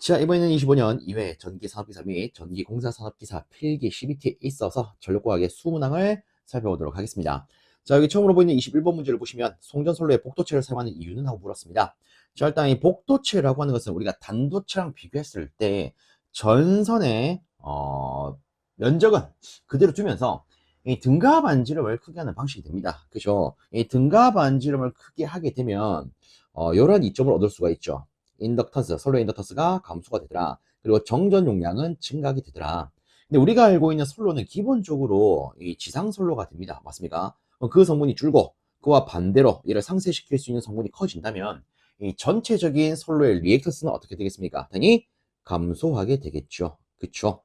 자, 이번에는 25년 2회 전기산업기사 및 전기공사산업기사 필기 CBT에 있어서 전력공학의 수문항을 살펴보도록 하겠습니다. 자, 여기 처음으로 보이는 21번 문제를 보시면 송전선로의 복도체를 사용하는 이유는 하고 물었습니다. 자, 일단 이 복도체라고 하는 것은 우리가 단도체랑 비교했을 때 전선의 면적은 그대로 두면서 이 등가 반지름을 크게 하는 방식이 됩니다. 그죠? 이 등가 반지름을 크게 하게 되면 이런 이점을 얻을 수가 있죠. 인덕턴스, 선로 인덕턴스가 감소가 되더라. 그리고 정전 용량은 증가하게 되더라. 근데 우리가 알고 있는 선로는 기본적으로 이 지상 선로가 됩니다. 맞습니까? 그 성분이 줄고 그와 반대로 이를 상쇄시킬 수 있는 성분이 커진다면 이 전체적인 선로의 리액턴스는 어떻게 되겠습니까? 당연히 감소하게 되겠죠. 그쵸?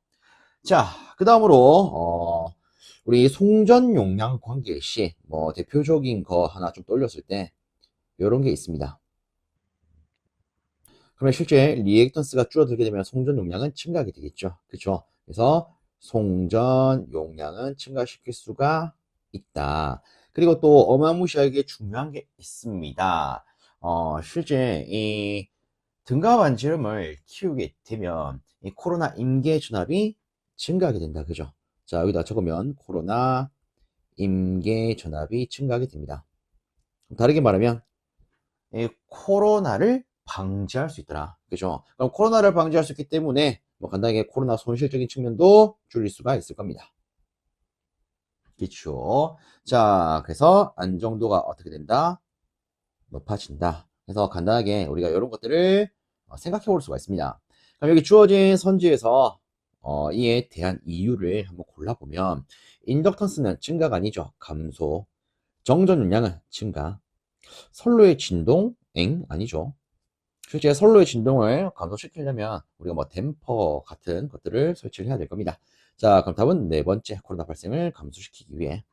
자, 그 다음으로 우리 송전 용량 관계 시 뭐 대표적인 거 하나 좀 떠올렸을 때 이런 게 있습니다. 그러면 실제 리액턴스가 줄어들게 되면 송전 용량은 증가하게 되겠죠. 그렇죠? 그래서 송전 용량은 증가시킬 수가 있다. 그리고 또 어마무시하게 중요한 게 있습니다. 실제 이 등가 반지름을 키우게 되면 이 코로나 임계 전압이 증가하게 된다. 그죠? 자, 여기다 적으면 코로나 임계 전압이 증가하게 됩니다. 다르게 말하면 이 코로나를 방지할 수 있더라. 그죠? 그럼 코로나를 방지할 수 있기 때문에 뭐 간단하게 코로나 손실적인 측면도 줄일 수가 있을 겁니다. 그렇죠? 자, 그래서 안정도가 어떻게 된다? 높아진다. 그래서 간단하게 우리가 이런 것들을 생각해 볼 수가 있습니다. 그럼 여기 주어진 선지에서 이에 대한 이유를 한번 골라보면 인덕턴스는 증가가 아니죠. 감소. 정전 용량은 증가. 선로의 진동? 아니죠. 실제 선로의 진동을 감소시키려면 우리가 뭐 댐퍼 같은 것들을 설치를 해야 될 겁니다. 자, 그럼 답은 네 번째, 코로나 발생을 감소시키기 위해.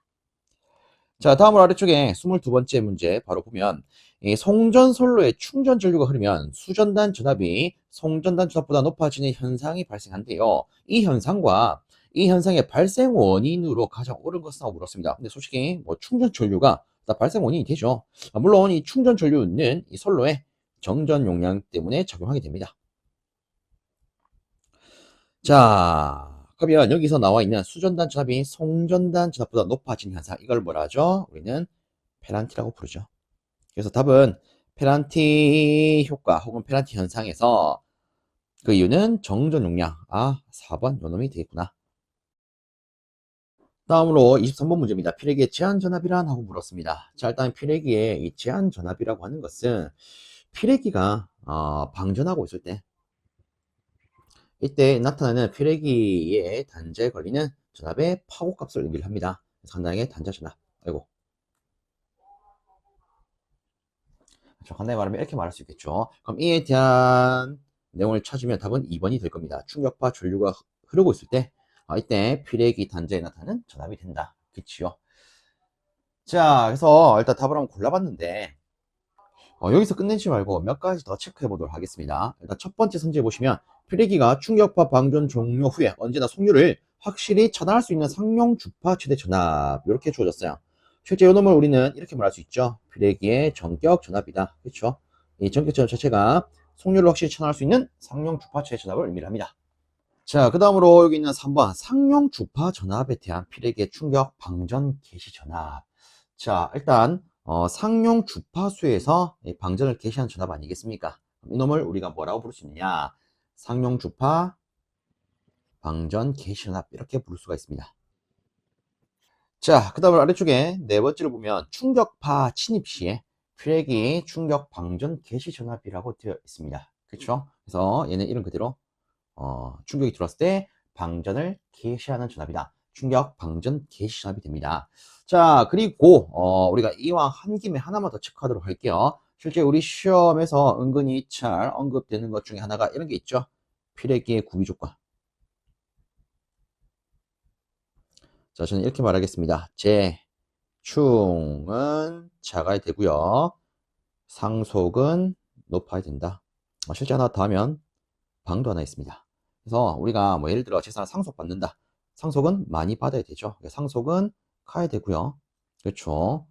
자, 다음으로 아래쪽에 22번째 문제 바로 보면 이 송전 선로에 충전 전류가 흐르면 수전단 전압이 송전단 전압보다 높아지는 현상이 발생한대요. 이 현상과 이 현상의 발생 원인으로 가장 옳은 것은 하고 물었습니다. 근데 솔직히 뭐 충전 전류가 다 발생 원인이 되죠. 물론 이 충전 전류는 이 선로에 정전 용량 때문에 작용하게 됩니다. 자, 그러면 여기서 나와 있는 수전단 전압이 송전단 전압보다 높아진 현상, 이걸 뭐라 하죠? 우리는 페란티라고 부르죠. 그래서 답은 페란티 효과 혹은 페란티 현상에서 그 이유는 정전 용량. 4번 요놈이 되겠구나. 다음으로 23번 문제입니다. 피레기의 제한 전압이란 하고 물었습니다. 자, 일단 피레기의 이 제한 전압이라고 하는 것은 피레기가 방전하고 있을 때 이때 나타나는 피레기의 단자에 걸리는 전압의 파고값을 의미를 합니다. 상당히 단자 전압. 아이고. 간단히 말하면 이렇게 말할 수 있겠죠. 그럼 이에 대한 내용을 찾으면 답은 2번이 될 겁니다. 충격파 전류가 흐르고 있을 때 이때 피레기 단자에 나타나는 전압이 된다. 그치요? 자, 그래서 일단 답을 한번 골라봤는데 여기서 끝내지 말고 몇 가지 더 체크해 보도록 하겠습니다. 일단 첫 번째 선지에 보시면 피레기가 충격파 방전 종료 후에 언제나 속류를 확실히 차단할 수 있는 상용 주파 최대 전압 이렇게 주어졌어요. 실제 이 놈을 우리는 이렇게 말할 수 있죠. 피레기의 전격 전압이다. 그렇죠? 이 전격 전압 자체가 속류를 확실히 차단할 수 있는 상용 주파 최대 전압을 의미를 합니다. 자, 그 다음으로 여기 있는 3번 상용 주파 전압에 대한 피레기의 충격 방전 개시 전압. 자, 일단 상용 주파수에서 방전을 개시한 전압 아니겠습니까? 이놈을 우리가 뭐라고 부를 수 있느냐? 상용 주파 방전 개시 전압 이렇게 부를 수가 있습니다. 자, 그 다음으로 아래쪽에 네 번째로 보면 충격파 침입 시에 피레기 충격 방전 개시 전압이라고 되어 있습니다. 그렇죠? 그래서 얘는 이름 그대로 충격이 들어왔을 때 방전을 개시하는 전압이다. 충격 방전 개시 전압이 됩니다. 자, 그리고 우리가 이왕 한 김에 하나만 더 체크하도록 할게요. 실제 우리 시험에서 은근히 잘 언급되는 것 중에 하나가 이런 게 있죠. 피레기의 구비 조건. 자, 저는 이렇게 말하겠습니다. 충은 작아야 되고요. 상속은 높아야 된다. 실제 하나 더 하면 방도 하나 있습니다. 그래서 우리가 뭐 예를 들어 재산을 상속받는다. 상속은 많이 받아야 되죠. 상속은 커야 되고요. 그렇죠.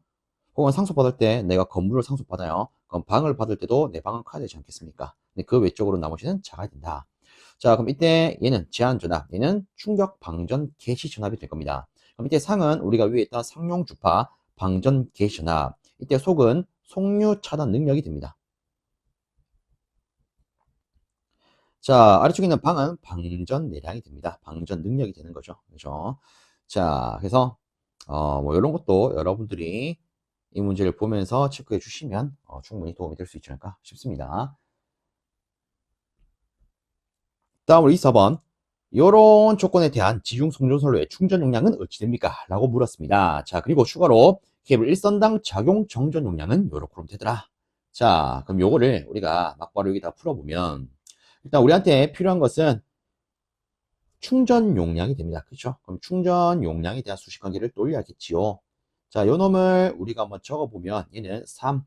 혹은 상속받을 때 내가 건물을 상속받아요. 그럼 방을 받을 때도 내 방은 커야 되지 않겠습니까? 근데 그 외적으로 나머지는 작아야 된다. 자, 그럼 이때 얘는 제한 전압, 얘는 충격 방전 개시 전압이 될 겁니다. 그럼 이때 상은 우리가 위에 있던 상용 주파 방전 개시 전압, 이때 속은 속류 차단 능력이 됩니다. 자, 아래쪽에 있는 방은 방전 내량이 됩니다. 방전 능력이 되는 거죠. 그죠? 자, 그래서 뭐 이런 것도 여러분들이 이 문제를 보면서 체크해 주시면 충분히 도움이 될 수 있지 않을까 싶습니다. 다음으로 24번. 이런 조건에 대한 지중 송전선로의 충전 용량은 어찌 됩니까? 라고 물었습니다. 자, 그리고 추가로 케이블 1선당 작용 정전 용량은 요렇게 하면 되더라. 자, 그럼 요거를 우리가 막바로 여기다 풀어보면 일단 우리한테 필요한 것은 충전 용량이 됩니다. 그렇죠? 그럼 충전 용량에 대한 수식 관계를 돌려야겠지요. 자, 요 놈을 우리가 한번 적어보면 얘는 3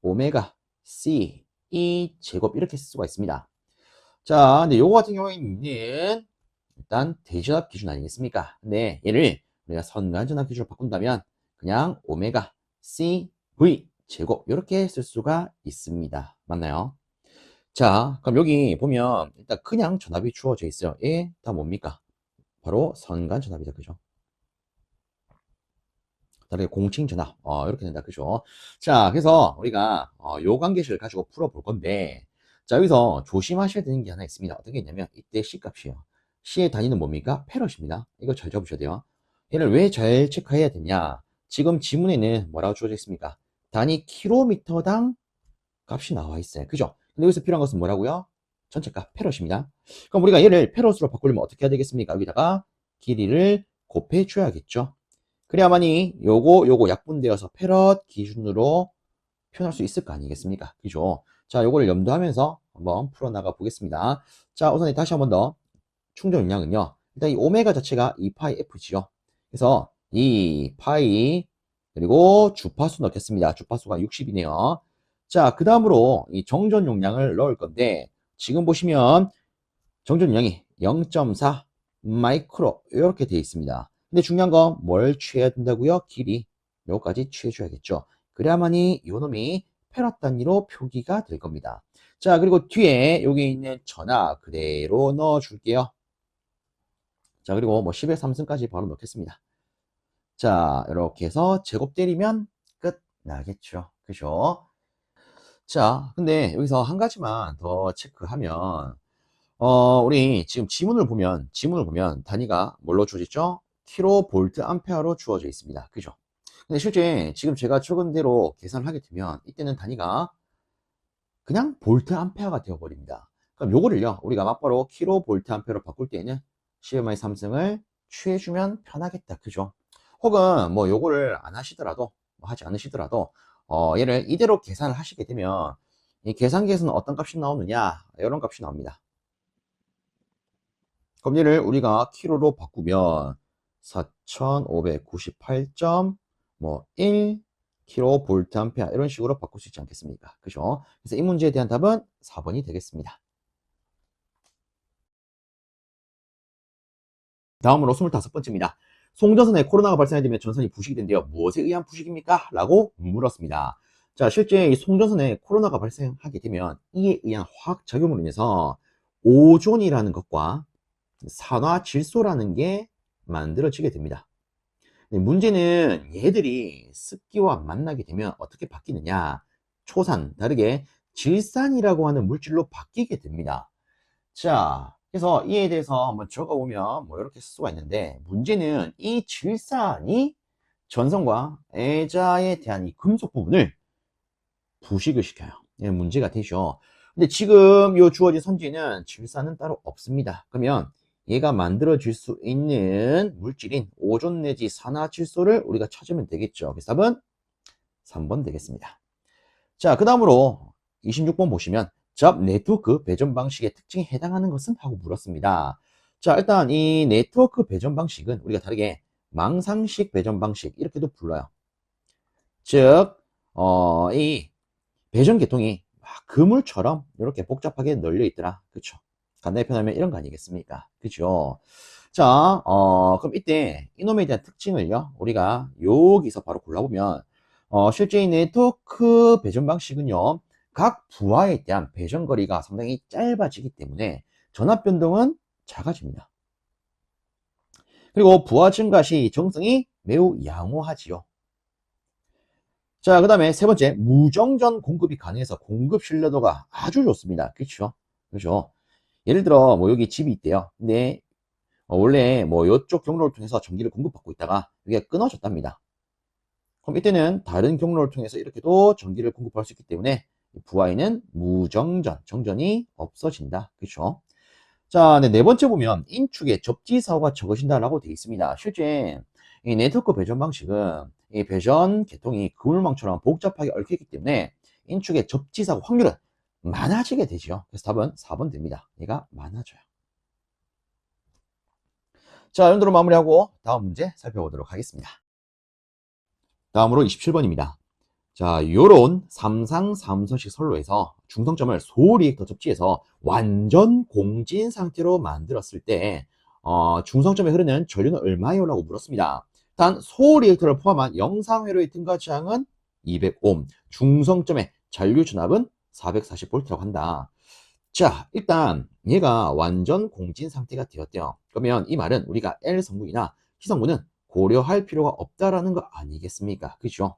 오메가 C E 제곱 이렇게 쓸 수가 있습니다. 자, 근데 요거 같은 경우에는 일단 대전압 기준 아니겠습니까? 근데 얘를 우리가 선간전압 기준으로 바꾼다면 그냥 오메가 CV 제곱 이렇게 쓸 수가 있습니다. 맞나요? 자, 그럼 여기 보면 일단 그냥 전압이 주어져 있어요. 얘 다 뭡니까? 바로 선간 전압이죠. 그죠? 다르게 공칭 전압. 이렇게 된다. 그죠? 자, 그래서 우리가 요 관계식을 가지고 풀어볼 건데 자, 여기서 조심하셔야 되는 게 하나 있습니다. 어떤 게 있냐면 이때 C 값이에요. C의 단위는 뭡니까? 페럿입니다. 이거 잘 적으셔야 돼요. 얘를 왜 잘 체크해야 되냐? 지금 지문에는 뭐라고 주어져 있습니까? 단위 킬로미터당 값이 나와 있어요. 그죠? 근데 여기서 필요한 것은 뭐라고요? 전체값 페럿입니다. 그럼 우리가 얘를 페럿으로 바꾸려면 어떻게 해야 되겠습니까? 여기다가 길이를 곱해 줘야겠죠. 그래야만이 요거 약분되어서 페럿 기준으로 표현할 수 있을 거 아니겠습니까? 그죠? 자, 요거를 염두하면서 한번 풀어나가 보겠습니다. 자, 우선 다시 한번 더 충전 용량은요. 일단 이 오메가 자체가 2파이 F지요. 그래서 이 파이 그리고 주파수 넣겠습니다. 주파수가 60이네요. 자, 그 다음으로 이 정전 용량을 넣을 건데 지금 보시면 정전 용량이 0.4 마이크로 이렇게 되어 있습니다. 근데 중요한 건 뭘 취해야 된다고요? 길이 요거까지 취해줘야겠죠. 그래야만이 요놈이 페럿 단위로 표기가 될 겁니다. 자, 그리고 뒤에 여기 있는 전압 그대로 넣어 줄게요. 자, 그리고 뭐 10의 3승까지 바로 넣겠습니다. 자, 이렇게 해서 제곱 때리면 끝 나겠죠. 그죠? 자, 근데 여기서 한 가지만 더 체크하면 우리 지금 지문을 보면 단위가 뭘로 주어졌죠? 킬로볼트 암페어로 주어져 있습니다. 그죠? 근데 실제 지금 제가 적은 대로 계산을 하게 되면 이때는 단위가 그냥 볼트 암페어가 되어버립니다. 그럼 요거를요, 우리가 막바로 킬로볼트 암페어로 바꿀 때에는 CMI 3승을 취해주면 편하겠다. 그죠? 혹은 뭐 요거를 안 하시더라도, 뭐 하지 않으시더라도, 얘를 이대로 계산을 하시게 되면 이 계산기에서는 어떤 값이 나오느냐, 이런 값이 나옵니다. 그럼 얘를 우리가 킬로로 바꾸면 4598.1 킬로 볼트 암페어 이런 식으로 바꿀 수 있지 않겠습니까? 그죠? 그래서 이 문제에 대한 답은 4번이 되겠습니다. 다음으로 25번째입니다. 송전선에 코로나가 발생하게 되면 전선이 부식이 된대요. 무엇에 의한 부식입니까? 라고 물었습니다. 자, 실제 이 송전선에 코로나가 발생하게 되면 이에 의한 화학작용으로 인해서 오존이라는 것과 산화질소라는 게 만들어지게 됩니다. 문제는 얘들이 습기와 만나게 되면 어떻게 바뀌느냐? 초산, 다르게 질산이라고 하는 물질로 바뀌게 됩니다. 자, 그래서 이에 대해서 한번 적어보면 뭐 이렇게 쓸 수가 있는데 문제는 이 질산이 전선과 애자에 대한 이 금속 부분을 부식을 시켜요. 예, 문제가 되죠. 근데 지금 요 주어진 선지에는 질산은 따로 없습니다. 그러면 얘가 만들어질 수 있는 물질인 오존 내지 산화질소를 우리가 찾으면 되겠죠. 그래서 답은 3번 되겠습니다. 자, 그 다음으로 26번 보시면 접합 네트워크 배전 방식의 특징에 해당하는 것은? 하고 물었습니다. 자, 일단 이 네트워크 배전 방식은 우리가 다르게 망상식 배전 방식 이렇게도 불러요. 즉, 이 배전 계통이 막 그물처럼 이렇게 복잡하게 널려 있더라. 그쵸? 간단히 표현하면 이런 거 아니겠습니까? 그죠? 자, 그럼 이때 이놈에 대한 특징을요, 우리가 여기서 바로 골라보면, 실제 이 네트워크 배전 방식은요, 각 부하에 대한 배전 거리가 상당히 짧아지기 때문에 전압 변동은 작아집니다. 그리고 부하 증가 시 정성이 매우 양호하지요. 자, 그 다음에 세 번째, 무정전 공급이 가능해서 공급 신뢰도가 아주 좋습니다. 그렇죠? 그렇죠? 예를 들어, 뭐 여기 집이 있대요. 근데 원래 뭐 이쪽 경로를 통해서 전기를 공급받고 있다가 이게 끊어졌답니다. 그럼 이때는 다른 경로를 통해서 이렇게도 전기를 공급할 수 있기 때문에 부하에는 무정전, 정전이 없어진다. 그렇죠? 자, 네 번째 보면 인축에 접지 사고가 적어진다라고 되어 있습니다. 실제 이 네트워크 배전 방식은 이 배전 계통이 그물망처럼 복잡하게 얽혀있기 때문에 인축의 접지 사고 확률은 많아지게 되죠. 그래서 답은 4번 됩니다. 얘가 많아져요. 자, 이 정도로 마무리하고 다음 문제 살펴보도록 하겠습니다. 다음으로 27번입니다. 자, 요런 3상 3선식 선로에서 중성점을 소리액터 접지해서 완전 공진 상태로 만들었을 때 중성점에 흐르는 전류는 얼마요? 라고 물었습니다. 단 소리액터를 포함한 영상회로의 등가지항은 200옴, 중성점의 잔류 전압은 440V라고 한다. 자, 일단 얘가 완전 공진 상태가 되었대요. 그러면 이 말은 우리가 L 성분이나 T 성분은 고려할 필요가 없다라는 거 아니겠습니까? 그죠?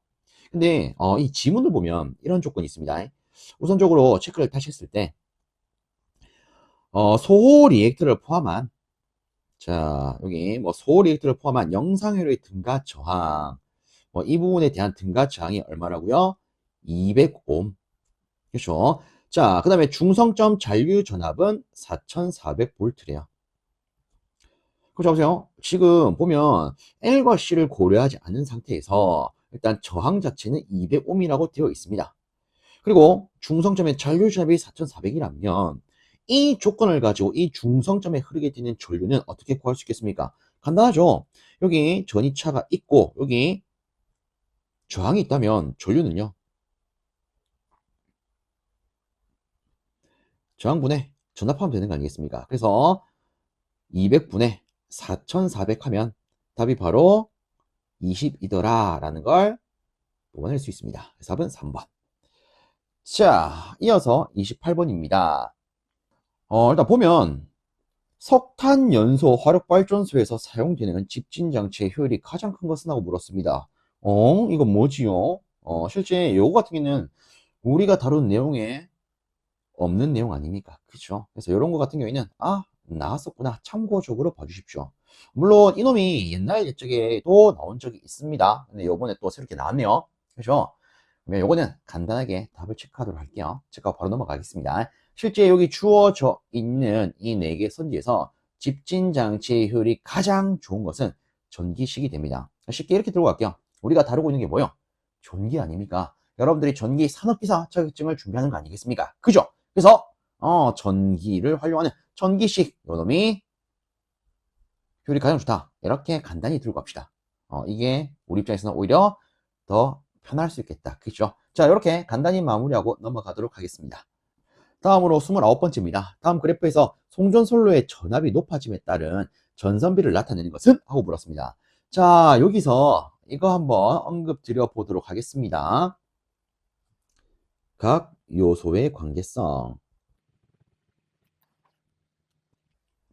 근데 이 지문을 보면 이런 조건이 있습니다. 우선적으로 체크를 다시 했을 때 소호 리액터를 포함한, 자 여기 뭐 소호 리액터를 포함한 영상회로의 등가 저항, 뭐 이 부분에 대한 등가 저항이 얼마라고요? 200옴. 그렇죠? 자, 그 다음에 중성점 잔류 전압은 4400V래요. 그렇죠? 보세요. 지금 보면 L과 C를 고려하지 않은 상태에서 일단 저항 자체는 200옴이라고 되어 있습니다. 그리고 중성점의 잔류 전압이 4400이라면 이 조건을 가지고 이 중성점에 흐르게 되는 전류는 어떻게 구할 수 있겠습니까? 간단하죠. 여기 전이차가 있고 여기 저항이 있다면 전류는요, 저항분에 전압하면 되는 거 아니겠습니까? 그래서 200분의 4400 하면 답이 바로 20이더라 라는 걸 뽑아낼 수 있습니다. 그래서 답은 3번. 자, 이어서 28번입니다. 일단 보면 석탄 연소 화력발전소에서 사용되는 집진장치의 효율이 가장 큰 것은? 하고 물었습니다. 이거 뭐지요? 실제 요거 같은 경우는 우리가 다룬 내용에 없는 내용 아닙니까? 그쵸? 그래서 이런 거 같은 경우에는 나왔었구나, 참고적으로 봐주십시오. 물론 이놈이 옛날 옛적에도 나온 적이 있습니다. 근데 요번에 또 새롭게 나왔네요. 그죠? 그러면 요거는 간단하게 답을 체크하도록 할게요. 체크하고 바로 넘어가겠습니다. 실제 여기 주어져 있는 이 4개 선지에서 집진장치의 효율이 가장 좋은 것은 전기식이 됩니다. 쉽게 이렇게 들고 갈게요. 우리가 다루고 있는 게 뭐요? 전기 아닙니까? 여러분들이 전기 산업기사 자격증을 준비하는 거 아니겠습니까? 그죠? 그래서 전기를 활용하는 전기식, 요놈이 효율이 가장 좋다. 이렇게 간단히 들고 갑시다. 이게 우리 입장에서는 오히려 더 편할 수 있겠다. 그죠? 자, 이렇게 간단히 마무리하고 넘어가도록 하겠습니다. 다음으로 29번째입니다. 다음 그래프에서 송전선로의 전압이 높아짐에 따른 전선비를 나타내는 것은? 하고 물었습니다. 자, 여기서 이거 한번 언급 드려 보도록 하겠습니다. 각 요소의 관계성.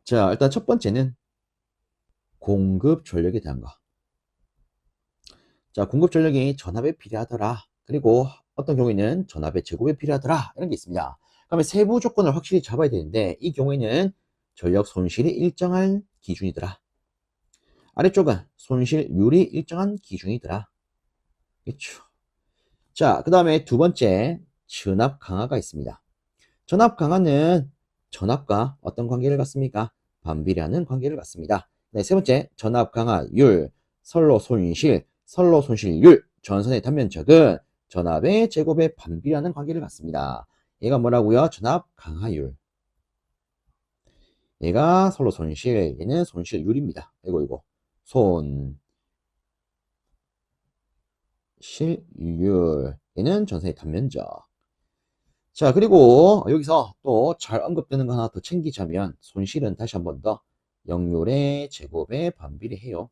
자, 일단 첫 번째는 공급 전력에 대한 거. 자, 공급 전력이 전압에 필요하더라. 그리고 어떤 경우에는 전압의 제곱에 필요하더라. 이런 게 있습니다. 그러면 세부 조건을 확실히 잡아야 되는데 이 경우에는 전력 손실이 일정한 기준이더라. 아래쪽은 손실률이 일정한 기준이더라. 그렇죠. 자, 그 다음에 두 번째, 전압 강화가 있습니다. 전압 강화는 전압과 어떤 관계를 갖습니까? 반비례하는 관계를 갖습니다. 네, 세 번째, 전압 강화율, 선로 손실율, 전선의 단면적은 전압의 제곱에 반비례하는 관계를 갖습니다. 얘가 뭐라고요? 전압 강화율. 얘가 선로 손실, 얘는 손실율입니다. 이거. 손실율. 얘는 전선의 단면적. 자, 그리고 여기서 또 잘 언급되는 거 하나 더 챙기자면 손실은 다시 한 번 더 역률의 제곱에 반비례해요.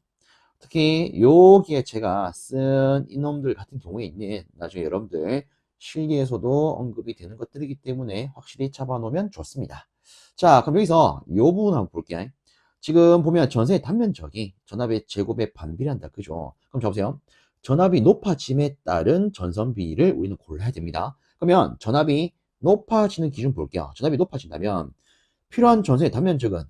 특히 여기에 제가 쓴 이놈들 같은 경우에는 나중에 여러분들 실기에서도 언급이 되는 것들이기 때문에 확실히 잡아놓으면 좋습니다. 자, 그럼 여기서 이 부분 한번 볼게요. 지금 보면 전선의 단면적이 전압의 제곱에 반비례한다. 그죠? 그럼 잡으세요. 전압이 높아짐에 따른 전선비를 우리는 골라야 됩니다. 그러면 전압이 높아지는 기준 볼게요. 전압이 높아진다면 필요한 전선의 단면적은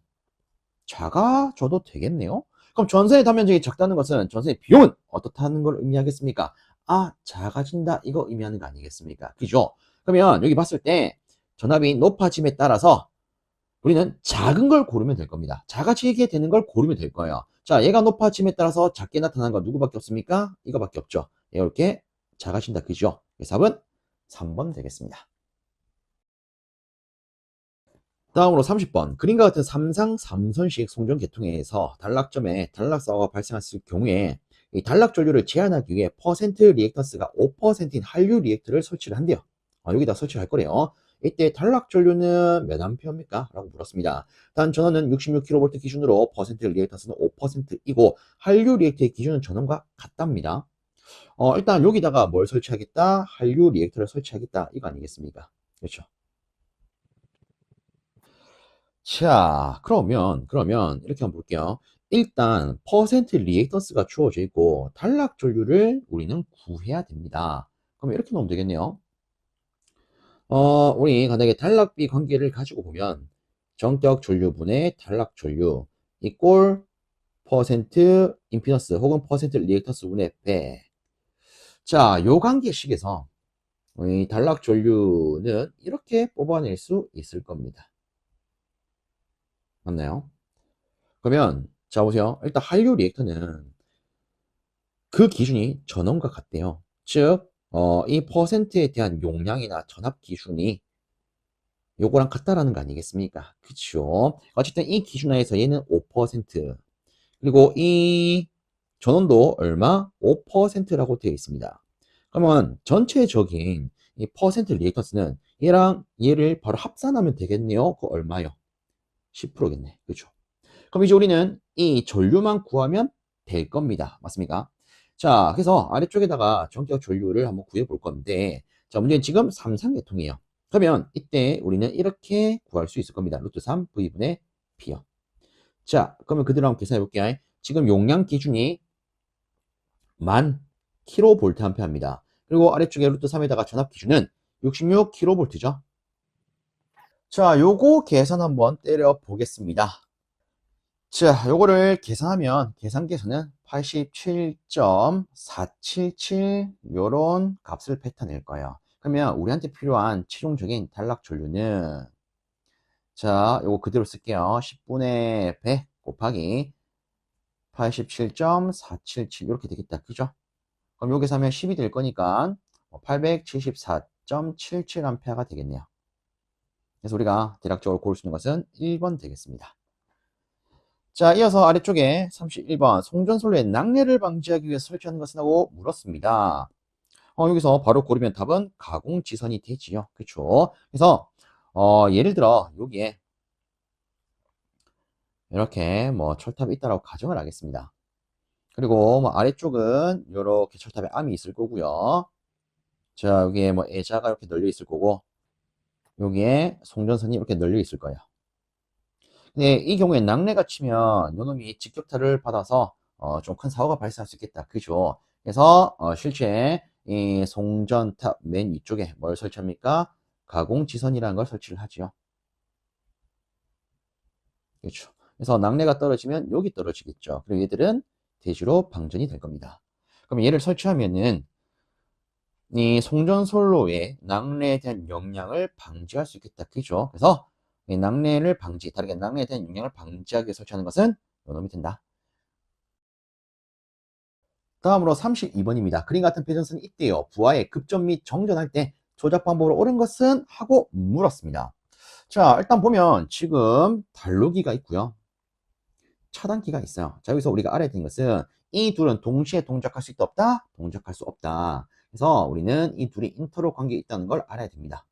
작아져도 되겠네요. 그럼 전선의 단면적이 작다는 것은 전선의 비용은 어떻다는 걸 의미하겠습니까? 아, 작아진다 이거 의미하는 거 아니겠습니까? 그죠? 그러면 여기 봤을 때 전압이 높아짐에 따라서 우리는 작은 걸 고르면 될 겁니다. 작아지게 되는 걸 고르면 될 거예요. 자, 얘가 높아짐에 따라서 작게 나타나는 건 누구밖에 없습니까? 이거밖에 없죠. 이렇게 작아진다. 그죠? 그래서 답은 3번 되겠습니다. 다음으로 30번. 그림과 같은 3상 3선식 송전 계통에 의해서 단락점에 단락사고가 발생했을 경우에 이 단락 전류를 제한하기 위해 퍼센트 리액턴스가 5%인 한류 리액터를 설치를 한대요. 여기다 설치를 할 거래요. 이때 단락 전류는 몇 암페어입니까? 라고 물었습니다. 단 전원은 66kV 기준으로 퍼센트 리액턴스는 5%이고 한류 리액터의 기준은 전원과 같답니다. 일단 여기다가 뭘 설치하겠다? 한류 리액터를 설치하겠다. 이거 아니겠습니까? 그렇죠. 자, 그러면 이렇게 한번 볼게요. 일단 퍼센트 리액턴스가 주어져 있고 단락 전류를 우리는 구해야 됩니다. 그럼 이렇게 놓으면 되겠네요. 우리 간단하게 단락비 관계를 가지고 보면 정격 전류분의 단락 전류 이꼴 퍼센트 임피던스 혹은 퍼센트 리액턴스 분의 배. 자, 요 관계식에서 이 단락 전류는 이렇게 뽑아낼 수 있을 겁니다. 맞나요? 그러면 자 보세요. 일단 한류 리액터는 그 기준이 전원과 같대요. 즉, 이 퍼센트에 대한 용량이나 전압 기준이 요거랑 같다라는 거 아니겠습니까? 그쵸? 어쨌든 이 기준 하에서 얘는 5%, 그리고 이 전원도 얼마? 5%라고 되어 있습니다. 그러면 전체적인 이 퍼센트 리액턴스는 얘랑 얘를 바로 합산하면 되겠네요. 그 얼마요? 10%겠네. 그쵸? 그럼 이제 우리는 이 전류만 구하면 될 겁니다. 맞습니까? 자, 그래서 아래쪽에다가 전격 전류를 한번 구해 볼 건데, 자, 문제는 지금 3상계통이에요. 그러면 이때 우리는 이렇게 구할 수 있을 겁니다. 루트 3 V분의 P요. 자, 그러면 그대로 한번 계산해 볼게요. 지금 용량 기준이 1000kVA입니다. 그리고 아래쪽에 루트 3에다가 전압 기준은 66kV죠. 자, 요거 계산 한번 때려 보겠습니다. 자, 요거를 계산하면 계산기에서는 87.477 요런 값을 뱉어낼 거예요. 그러면 우리한테 필요한 최종적인 단락 전류는 자, 요거 그대로 쓸게요. 10분의 100 곱하기 87.477 이렇게 되겠다. 그죠? 그럼 여기서 하면 10이 될 거니까 874.77A가 되겠네요. 그래서 우리가 대략적으로 고를 수 있는 것은 1번 되겠습니다. 자, 이어서 아래쪽에 31번 송전솔로의 낙뢰를 방지하기 위해 설치하는 것은 하고 물었습니다. 여기서 바로 고르면 답은 가공지선이 되지요. 그쵸? 그래서 예를 들어 여기에 이렇게 뭐 철탑이 있다라고 가정을 하겠습니다. 그리고 뭐 아래쪽은 이렇게 철탑에 암이 있을 거고요. 자, 여기에 뭐 애자가 이렇게 널려 있을 거고 여기에 송전선이 이렇게 널려 있을 거예요. 근데 이 경우에 낙뢰가 치면 요놈이 직격타를 받아서 좀 큰 사고가 발생할 수 있겠다. 그죠? 그래서 실제 이 송전탑 맨 위쪽에 뭘 설치합니까? 가공지선이라는 걸 설치를 하지요. 그렇죠. 그래서 낙뢰가 떨어지면 여기 떨어지겠죠. 그리고 얘들은 대지로 방전이 될 겁니다. 그럼 얘를 설치하면은 이 송전솔로의 낙뢰에 대한 영향을 방지할 수 있겠다. 그죠? 그래서 이 낙뢰를 방지, 다르게 낙뢰에 대한 영향을 방지하기 위해 설치하는 것은 요놈이 된다. 다음으로 32번입니다. 그림 같은 배전선이 있대요. 부하의 급전 및 정전할 때 조작 방법으로 옳은 것은? 하고 물었습니다. 자, 일단 보면 지금 달로기가 있고요. 차단기가 있어요. 자, 여기서 우리가 알아야 되는 것은 이 둘은 동시에 동작할 수 있다 없다? 동작할 수 없다. 그래서 우리는 이 둘이 인터로 관계에 있다는 걸 알아야 됩니다.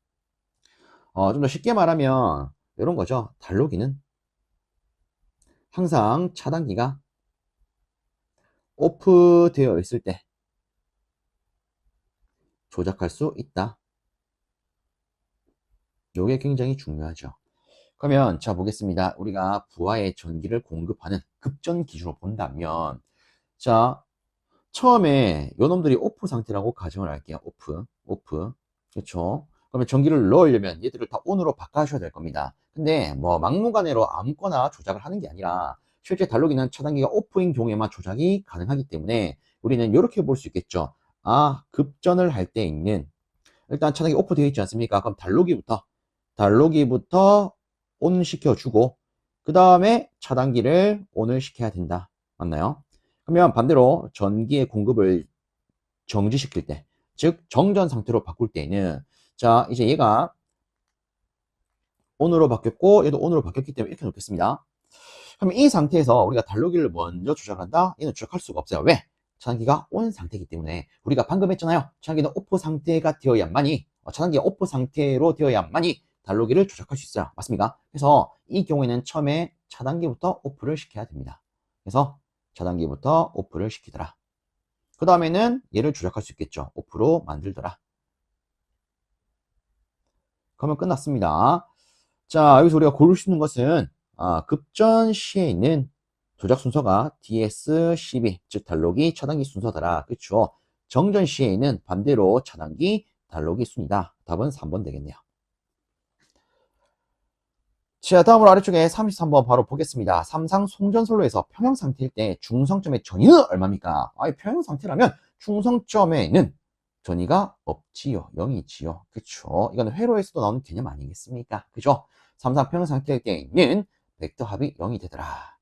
좀 더 쉽게 말하면 이런 거죠. 달로기는 항상 차단기가 오프 되어 있을 때 조작할 수 있다. 요게 굉장히 중요하죠. 그러면 자 보겠습니다. 우리가 부하에 전기를 공급하는 급전 기준으로 본다면 자 처음에 요놈들이 오프 상태라고 가정을 할게요. 오프. 그렇죠? 그러면 전기를 넣으려면 얘들을 다 온으로 바꿔셔야 될 겁니다. 근데 뭐 막무가내로 아무거나 조작을 하는 게 아니라 실제 달록이는 차단기가 오프인 경우에만 조작이 가능하기 때문에 우리는 이렇게 볼 수 있겠죠. 아, 급전을 할 때 있는 일단 차단기 오프 되어 있지 않습니까? 그럼 달록이부터 온 시켜주고 그 다음에 차단기를 온을 시켜야 된다. 맞나요? 그러면 반대로 전기의 공급을 정지시킬 때, 즉 정전 상태로 바꿀 때에는 자 이제 얘가 온으로 바뀌었고 얘도 온으로 바뀌었기 때문에 이렇게 놓겠습니다. 그럼 이 상태에서 우리가 달로기를 먼저 조작한다? 얘는 조작할 수가 없어요. 왜? 차단기가 온 상태이기 때문에 우리가 방금 했잖아요. 차단기는 오프 상태가 되어야만이 차단기가 오프 상태로 되어야만이 달로기를 조작할 수 있어요. 맞습니까? 그래서 이 경우에는 처음에 차단기부터 오프를 시켜야 됩니다. 그래서 차단기부터 오프를 시키더라. 그 다음에는 얘를 조작할 수 있겠죠. 오프로 만들더라. 그러면 끝났습니다. 자, 여기서 우리가 고를 수 있는 것은 급전 시에 있는 조작 순서가 DS12, 즉 달록이 차단기 순서더라. 그렇죠? 정전 시에 있는 반대로 차단기 달록이 순이다. 답은 3번 되겠네요. 자, 다음으로 아래쪽에 33번 바로 보겠습니다. 삼상 송전선로에서 평형 상태일 때 중성점의 전위는 얼마입니까? 평형 상태라면 중성점에는 전위가 없지요. 0이지요. 그쵸? 이건 회로에서도 나오는 개념 아니겠습니까? 그죠? 삼상 평형 상태일 때는 벡터 합이 0이 되더라.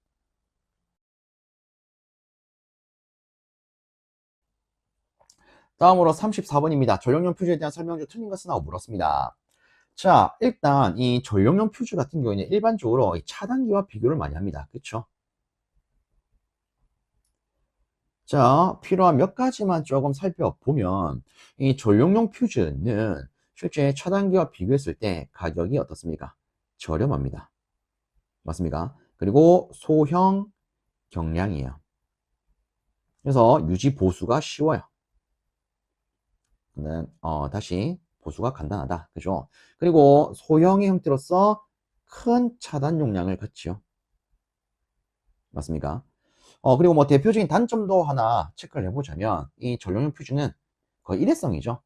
다음으로 34번입니다. 전력용 표준에 대한 설명 중 틀린 것은? 하고 물었습니다. 자, 일단 이 전력용 퓨즈 같은 경우에는 일반적으로 차단기와 비교를 많이 합니다. 그쵸? 자, 필요한 몇 가지만 조금 살펴보면 이 전력용 퓨즈는 실제 차단기와 비교했을 때 가격이 어떻습니까? 저렴합니다. 맞습니까? 그리고 소형 경량이에요. 그래서 유지 보수가 쉬워요. 다시 보수가 간단하다. 그죠? 그리고 소형의 형태로서 큰 차단 용량을 갖지요. 맞습니까? 그리고 뭐 대표적인 단점도 하나 체크를 해보자면 이 전력용 퓨즈는 거의 일회성이죠.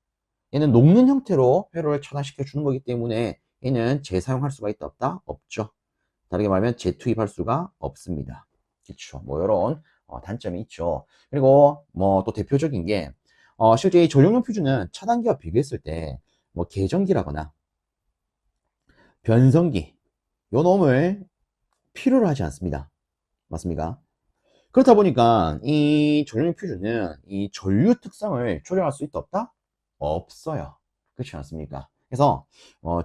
얘는 녹는 형태로 회로를 차단시켜 주는 거기 때문에 얘는 재사용할 수가 있다 없다? 없죠. 다르게 말하면 재투입할 수가 없습니다. 그렇죠. 뭐 이런 단점이 있죠. 그리고 뭐 또 대표적인 게 실제 이 전력용 퓨즈는 차단기와 비교했을 때 뭐 계전기라거나 변성기 요 놈을 필요로 하지 않습니다. 맞습니까? 그렇다 보니까 이 전류용 퓨즈는 이 전류 특성을 조정할 수 있다 없다? 없어요. 그렇지 않습니까? 그래서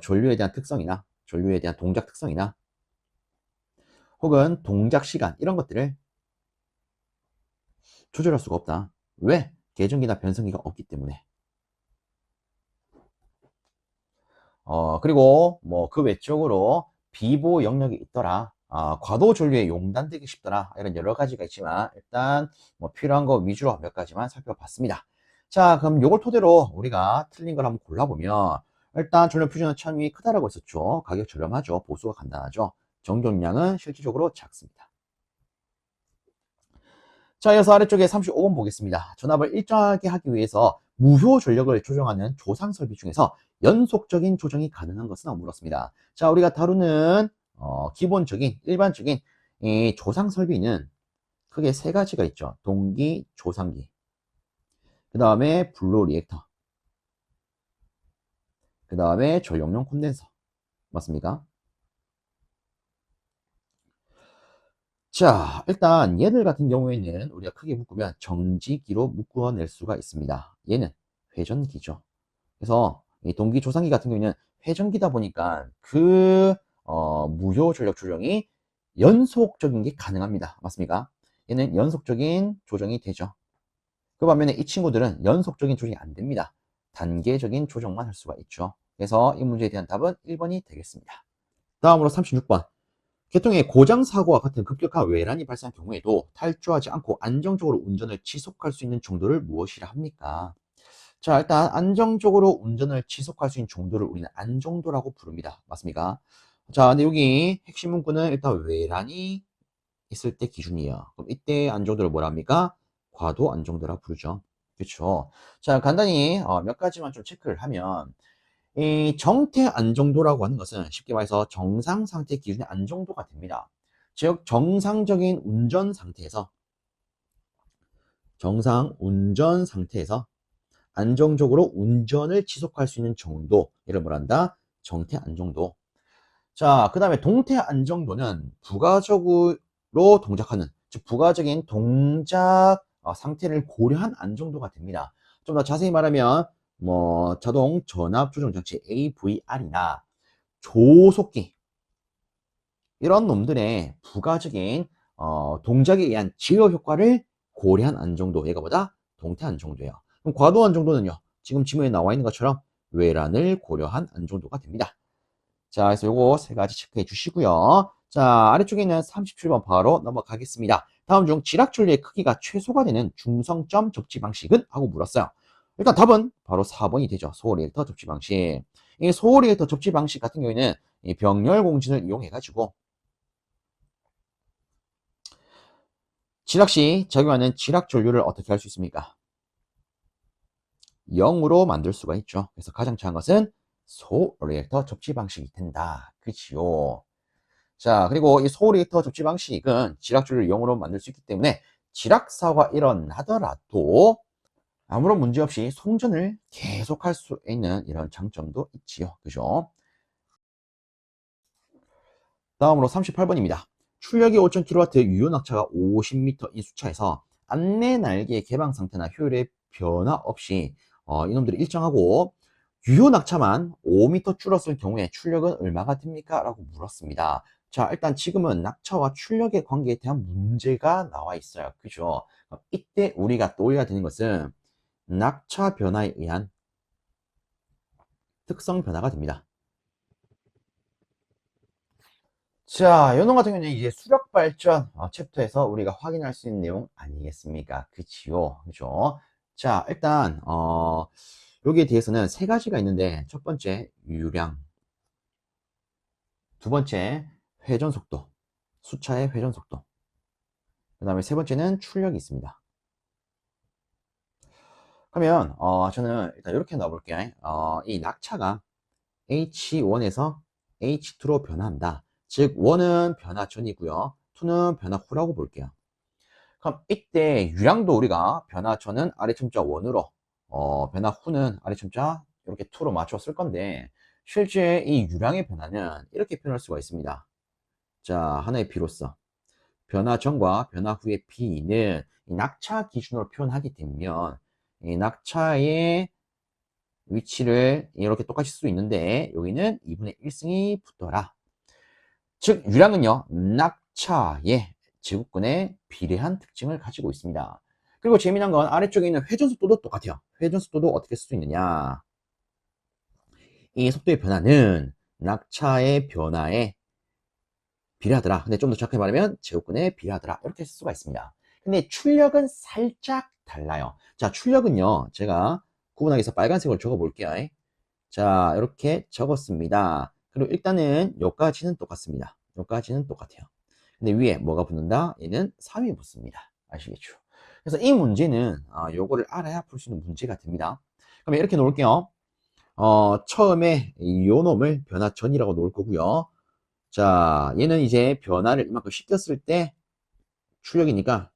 전류에 대한 특성이나 전류에 대한 동작 특성이나 혹은 동작 시간 이런 것들을 조절할 수가 없다. 왜? 계전기나 변성기가 없기 때문에. 그리고 뭐 그 외적으로 비보 영역이 있더라. 과도 전류에 용단되기 쉽더라. 이런 여러 가지가 있지만 일단 뭐 필요한 거 위주로 몇 가지만 살펴봤습니다. 자, 그럼 요걸 토대로 우리가 틀린 걸 한번 골라보면 일단 전력 퓨전은 참이 크다라고 했었죠. 가격 저렴하죠. 보수가 간단하죠. 정전량은 실질적으로 작습니다. 자, 이어서 아래쪽에 35번 보겠습니다. 전압을 일정하게 하기 위해서 무효 전력을 조정하는 조상 설비 중에서 연속적인 조정이 가능한 것은? 물었습니다. 자, 우리가 다루는 기본적인 일반적인 이 조상 설비는 크게 세 가지가 있죠. 동기, 조상기, 그 다음에 블로 리액터, 그 다음에 전력용 콘덴서. 맞습니까? 자, 일단 얘들 같은 경우에는 우리가 크게 묶으면 정지기로 묶어낼 수가 있습니다. 얘는 회전기죠. 그래서 이 동기 조상기 같은 경우에는 회전기다 보니까 무효 전력 조정이 연속적인 게 가능합니다. 맞습니까? 얘는 연속적인 조정이 되죠. 그 반면에 이 친구들은 연속적인 조정이 안 됩니다. 단계적인 조정만 할 수가 있죠. 그래서 이 문제에 대한 답은 1번이 되겠습니다. 다음으로 36번. 계통의 고장 사고와 같은 급격한 외란이 발생한 경우에도 탈주하지 않고 안정적으로 운전을 지속할 수 있는 정도를 무엇이라 합니까? 자, 일단 안정적으로 운전을 지속할 수 있는 정도를 우리는 안정도라고 부릅니다. 맞습니까? 자, 근데 여기 핵심 문구는 일단 외란이 있을 때 기준이에요. 그럼 이때 안정도를 뭐라 합니까? 과도 안정도라고 부르죠. 그렇죠. 자, 간단히 몇 가지만 좀 체크를 하면 이 정태 안정도라고 하는 것은 쉽게 말해서 정상 상태 기준의 안정도가 됩니다. 즉 정상적인 운전 상태에서 정상 운전 상태에서 안정적으로 운전을 지속할 수 있는 정도, 이를 뭐란다? 정태 안정도. 자, 그 다음에 동태 안정도는 부가적으로 동작하는, 즉 부가적인 동작 상태를 고려한 안정도가 됩니다. 좀 더 자세히 말하면 뭐 자동 전압 조정 장치 AVR이나 조속기 이런 놈들의 부가적인 동작에 의한 제어 효과를 고려한 안정도, 얘가 뭐다? 동태 안정도예요. 그럼 과도 안정도는요, 지금 지문에 나와 있는 것처럼 외란을 고려한 안정도가 됩니다. 자, 그래서 요거 세 가지 체크해 주시고요. 자, 아래쪽에 있는 37번 바로 넘어가겠습니다. 다음 중 지락줄리의 크기가 최소가 되는 중성점 접지 방식은? 하고 물었어요. 일단 답은 바로 4번이 되죠. 소리액터 접지 방식. 이 소리액터 접지 방식 같은 경우에는 이 병렬 공진을 이용해가지고 지락 시 적용하는 지락 전류를 어떻게 할 수 있습니까? 0으로 만들 수가 있죠. 그래서 가장 잘한 것은 소리액터 접지 방식이 된다. 그치요. 자, 그리고 이 소리액터 접지 방식은 지락줄을 0으로 만들 수 있기 때문에 지락사고가 일어나더라도 아무런 문제 없이 송전을 계속할 수 있는 이런 장점도 있지요. 그죠? 다음으로 38번입니다. 출력이 5000kW, 유효 낙차가 50m인 수차에서 안내 날개의 개방 상태나 효율의 변화 없이 이놈들이 일정하고 유효 낙차만 5m 줄었을 경우에 출력은 얼마가 됩니까? 라고 물었습니다. 자, 일단 지금은 낙차와 출력의 관계에 대한 문제가 나와 있어요. 그죠? 이때 우리가 떠올려야 되는 것은 낙차 변화에 의한 특성 변화가 됩니다. 자, 요놈 같은 경우는 이제 수력 발전 챕터에서 우리가 확인할 수 있는 내용 아니겠습니까? 그치요. 그죠? 자, 일단 여기에 대해서는 세 가지가 있는데, 첫 번째 유량, 두 번째 회전 속도, 수차의 회전 속도, 그 다음에 세 번째는 출력이 있습니다. 그러면 저는 일단 이렇게 넣어볼게요. 이 낙차가 H1에서 H2로 변화한다. 즉 1은 변화 전이고요, 2는 변화 후라고 볼게요. 그럼 이때 유량도 우리가 변화 전은 아래첨자 1으로 변화 후는 아래첨자 이렇게 2로 맞춰 쓸 건데, 실제 이 유량의 변화는 이렇게 표현할 수가 있습니다. 자, 하나의 B로서 변화 전과 변화 후의 B는 이 낙차 기준으로 표현하게 되면 이 낙차의 위치를 이렇게 똑같이 쓸 수 있는데, 여기는 2분의 1승이 붙더라. 즉 유량은요, 낙차의 제곱근에 비례한 특징을 가지고 있습니다. 그리고 재미난 건 아래쪽에 있는 회전 속도도 똑같아요. 회전 속도도 어떻게 쓸 수 있느냐, 이 속도의 변화는 낙차의 변화에 비례하더라. 근데 좀 더 정확하게 말하면 제곱근에 비례하더라. 이렇게 쓸 수가 있습니다. 근데 출력은 살짝 달라요. 자, 출력은요, 제가 구분하기 위해서 빨간색으로 적어 볼게요. 자, 이렇게 적었습니다. 그리고 일단은 여기까지는 똑같습니다. 여기까지는 똑같아요. 근데 위에 뭐가 붙는다? 얘는 3이 붙습니다. 아시겠죠? 그래서 이 문제는 요거를 알아야 풀 수 있는 문제가 됩니다. 그럼 이렇게 놓을게요. 처음에 요 놈을 변화 전이라고 놓을 거고요. 자, 얘는 이제 변화를 이만큼 시켰을 때 출력이니까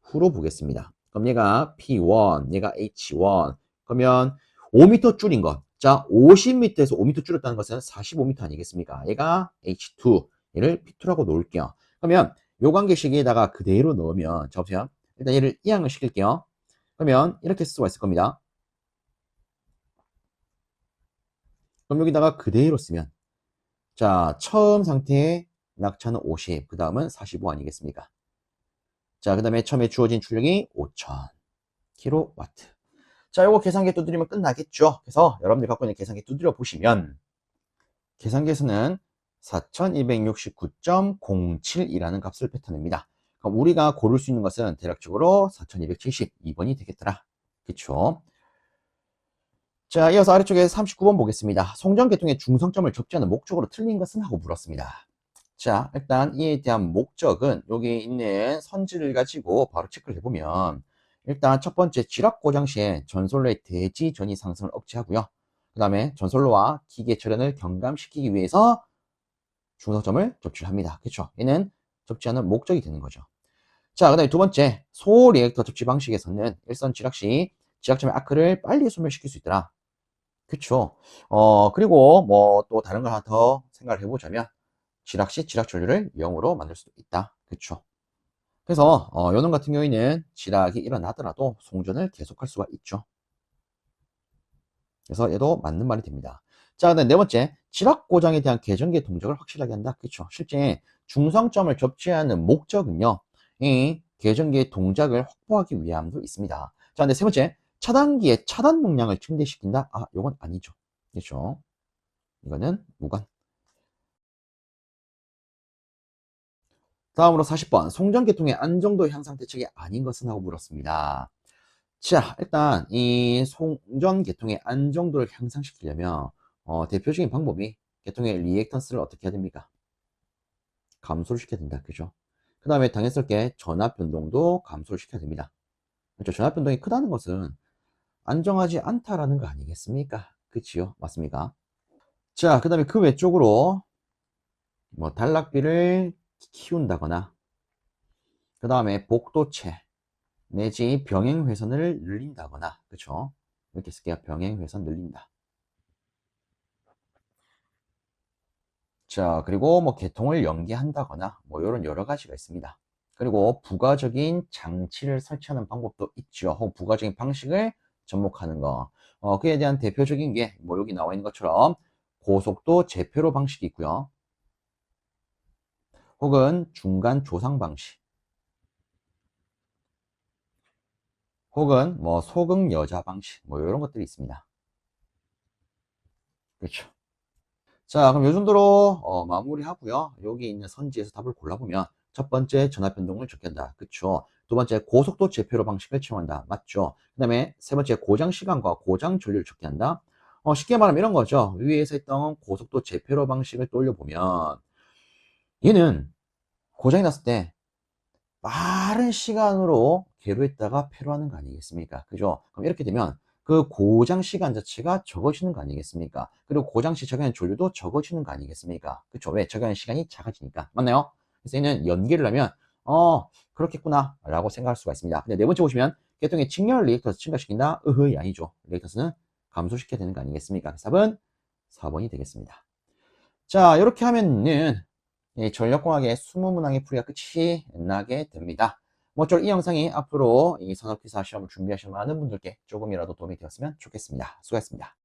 후로 보겠습니다. 그럼 얘가 P1, 얘가 H1. 그러면 5m 줄인 것. 자, 50m에서 5m 줄였다는 것은 45m 아니겠습니까? 얘가 H2, 얘를 P2라고 놓을게요. 그러면 요 관계식에다가 그대로 넣으면, 자, 보세요. 일단 얘를 이항을 시킬게요. 그러면 이렇게 쓸 수가 있을 겁니다. 그럼 여기다가 그대로 쓰면, 자, 처음 상태의 낙차는 50, 그 다음은 45 아니겠습니까? 자, 그 다음에 처음에 주어진 출력이 5000kW. 자, 요거 계산기 두드리면 끝나겠죠. 그래서 여러분들 갖고 있는 계산기 두드려 보시면, 계산기에서는 4269.07이라는 값을 패턴입니다. 그럼 우리가 고를 수 있는 것은 대략적으로 4272번이 되겠더라. 그쵸? 자, 이어서 아래쪽에 39번 보겠습니다. 송전계통의 중성점을 접지하는 목적으로 틀린 것은? 하고 물었습니다. 자, 일단 이에 대한 목적은 여기 있는 선지를 가지고 바로 체크를 해보면 일단 첫 번째 지락고장 시에 전솔로의 대지 전이 상승을 억제하고요. 그 다음에 전솔로와 기계 절연을 경감시키기 위해서 중성점을 접지를 합니다. 그렇죠? 얘는 접지하는 목적이 되는 거죠. 자, 그 다음에 두 번째 소리액터 접지 방식에서는 일선 지락 시 지락점의 아크를 빨리 소멸시킬 수 있더라. 그쵸. 그리고 뭐 또 다른 걸 하나 더 생각을 해보자면 지락 시 지락 전류를 0으로 만들 수도 있다. 그쵸. 그래서 요놈 같은 경우에는 지락이 일어나더라도 송전을 계속할 수가 있죠. 그래서 얘도 맞는 말이 됩니다. 자, 그다음 네 번째 지락 고장에 대한 계전기의 동작을 확실하게 한다. 그쵸. 실제 중성점을 접지하는 목적은요, 이 계전기의 동작을 확보하기 위함도 있습니다. 자, 근데 세 번째 차단기의 차단 용량을 증대시킨다. 아, 요건 아니죠. 그렇죠. 이거는 무관. 다음으로 40번. 송전계통의 안정도 향상 대책이 아닌 것은? 하고 물었습니다. 자, 일단 이 송전계통의 안정도를 향상시키려면 대표적인 방법이 계통의 리액턴스를 어떻게 해야 됩니까? 감소를 시켜야 된다. 그죠? 그 다음에 당연스럽게 전압 변동도 감소를 시켜야 됩니다. 그렇죠? 전압 변동이 크다는 것은 안정하지 않다라는 거 아니겠습니까? 그치요? 맞습니까? 자, 그 다음에 그 외쪽으로 뭐 단락비를 키운다거나 그 다음에 복도체 내지 병행회선을 늘린다거나, 그쵸? 이렇게 쓸게요. 병행회선 늘린다. 자, 그리고 뭐 개통을 연기한다거나 뭐 이런 여러 가지가 있습니다. 그리고 부가적인 장치를 설치하는 방법도 있죠. 혹은 부가적인 방식을 접목하는 거. 그에 대한 대표적인 게 뭐 여기 나와 있는 것처럼 고속도 제표로 방식이 있고요. 혹은 중간 조상 방식. 혹은 뭐 소극 여자 방식. 뭐 이런 것들이 있습니다. 그렇죠. 자, 그럼 요 정도로 마무리하고요. 여기 있는 선지에서 답을 골라보면 첫 번째 전압 변동을 적게 한다. 그쵸? 두 번째 고속도 제표로 방식을 채용한다. 맞죠? 그 다음에 세 번째 고장 시간과 고장 전류를 적게 한다. 쉽게 말하면 이런 거죠. 위에서 했던 고속도 제표로 방식을 떠올려보면 얘는 고장이 났을 때 빠른 시간으로 계류했다가 폐로하는 거 아니겠습니까? 그죠? 그럼 이렇게 되면 그 고장 시간 자체가 적어지는 거 아니겠습니까? 그리고 고장 시 적용하는 전류도 적어지는 거 아니겠습니까? 그쵸? 왜? 적용하는 시간이 작아지니까. 맞나요? 그래서 얘는 연기를 하면, 그렇겠구나, 라고 생각할 수가 있습니다. 근데 네 번째 보시면, 계통의 직렬 리액터스 증가시킨다? 아니죠. 리액터스는 감소시켜야 되는 거 아니겠습니까? 그래서 답은 4번이 되겠습니다. 자, 이렇게 하면은 이 전력공학의 20문항의 풀이가 끝이 나게 됩니다. 모쪼록 이 영상이 앞으로 이 산업기사 시험을 준비하시는 많은 분들께 조금이라도 도움이 되었으면 좋겠습니다. 수고하셨습니다.